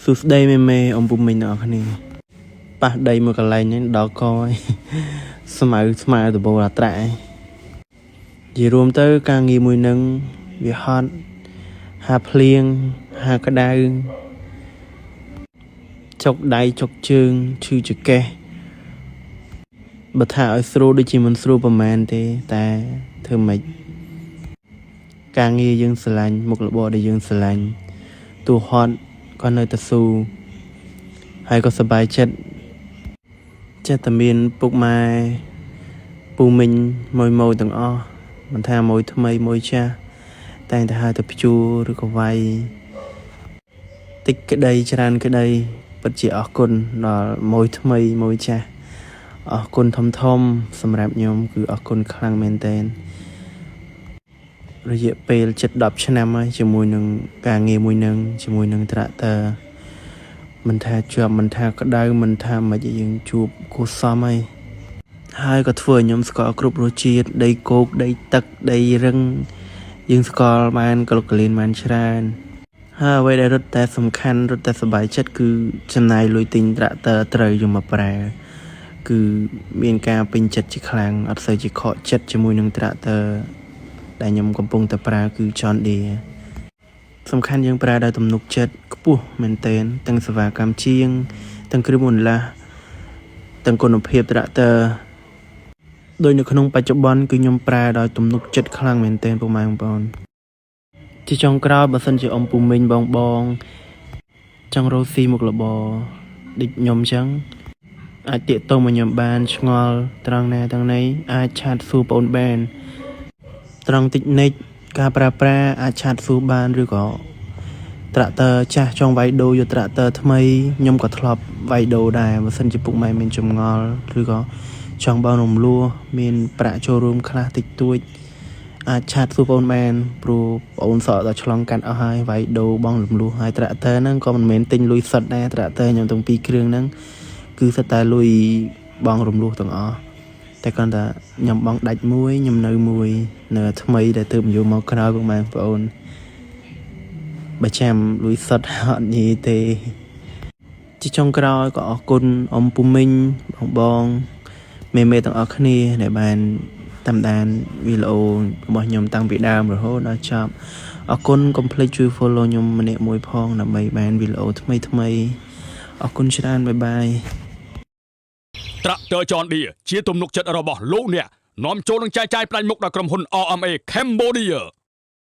សួស្តីមេអំពុំមិញអ្នកគ្នាប៉ះដីមួយកន្លែងនេះដល់កហើយស្មៅដបូលអាត្រាក់និយាយរួមទៅការងារមួយនឹងវាហត់ហាភ្លៀងហាក្តៅចុកដៃចុកជើងឈឺចង្កេះបើថាឲ្យស្រួលដូចជាមិនស្រួលប្រហែលទេតែធ្វើម៉េចការងារយើងស្រឡាញ់មុខរបរដែលយើងស្រឡាញ់ទោះហត់ក៏នៅតែស៊ូហើយក៏សប្បាយចិត្តចេះតែមានពុកម៉ែពូមីងម៉ួយទាំងអស់មិនថាម៉ួយថ្មីម៉ួយចាស់តែងតែហៅទៅព្យួរឬក៏វាយតិចក្តីច្រើនក្តីពិតជាអរគុណដល់ម៉ួយថ្មីម៉ួយចាស់អរគុណធំសម្រាប់ខ្ញុំគឺអរគុណខ្លាំងមែនទែនរយៈពេលជិត10ឆ្នាំហើយជាមួយនឹងការងារមួយនឹងជាមួយនឹងត្រាក់ទ័រមិនថាជាប់មិនថាក្តៅមិនថាមិនយើងជួបគូសមហើយក៏ធ្វើឲ្យខ្ញុំស្គាល់គ្រប់រសជាតិដីគោកដីទឹកដីរឹងយើងស្គាល់បានកលុកកលៀនបានច្រើនហើយអ្វីដែលរត់តែសំខាន់រត់តែសប្បាយចិត្តគឺចំណាយលុយទិញត្រាក់ទ័រត្រូវយកមកប្រើគឺមានការពេញចិត្តជាខ្លាំងអត់សូវជាខកចិត្តជាមួយនឹងត្រាក់ទ័រដែលខ្ញុំកំពុងតែប្រើគឺ John Deere សំខាន់យើងប្រើដោយទំនុកចិត្តខ្ពស់មែនទែនទាំងសេវាកម្មជាងទាំងគ្រឿងបន្លាស់ទាំងគុណភាពត្រាក់ទ័រដោយនៅក្នុងបច្ចុប្បន្នគឺខ្ញុំប្រើដោយទំនុកចិត្តខ្លាំងមែនទែនពុកម៉ែបងប្អូនជាចុងក្រោយបើសិនជាអ៊ំពូមីងបងចង់រកស៊ីមុខរបរដូចខ្ញុំអញ្ចឹងអាចតាកតងមកខ្ញុំបានឆ្ងល់ត្រង់ណាទាំងនេះអាចឆាតសួរបងបានត្រង់តិចនិចការប្រើប្រាស់អាចឆាតសួរបានឬក៏ត្រាក់ទ័រចាស់ចង់វាយដូរយកត្រាក់ទ័រថ្មីខ្ញុំក៏ធ្លាប់វាយដូរដែរបើសិនជាពុកម៉ែមានចម្ងល់ឬក៏ចង់បងរំលោះមានប្រាក់ចូលរួមខ្លះតិចតួចអាចឆាតសួរបងបានព្រោះបងសក់ដល់ឆ្លងកាត់អស់ហើយវាយដូរបងរំលោះហើយត្រាក់ទ័រហ្នឹងក៏មិនមែនទិញលុយសុទ្ធដែរត្រាក់ទ័រខ្ញុំទាំងពីរគ្រឿងហ្នឹងគឺសុទ្ធតែលុយបងរំលោះទាំងអស់តែគ្រាន់តែខ្ញុំបងដាច់មួយខ្ញុំនៅមួយនៅថ្មីដែលទើបយកមកក្រោយបងប្អូនបើចាំលុយសុទ្ធអត់ញីទេជាចុងក្រោយក៏អរគុណអ៊ំពូមីងបងមេទាំងអស់គ្នាដែលបានតាមដានវីដេអូរបស់ខ្ញុំតាំងពីដើមរហូតដល់ចប់អរគុណកុំភ្លេចជួយ follow ខ្ញុំម្នាក់មួយផងដើម្បីបានវីដេអូថ្មីអរគុណច្រើនបាយបាយត្រាក់ទ័រ John Deere ជាទំនុកចិត្តរបស់លោកអ្នកនាំចូលនឹងចែកចាយផ្ដាច់មុខដល់ក្រុមហ៊ុន RMA Cambodia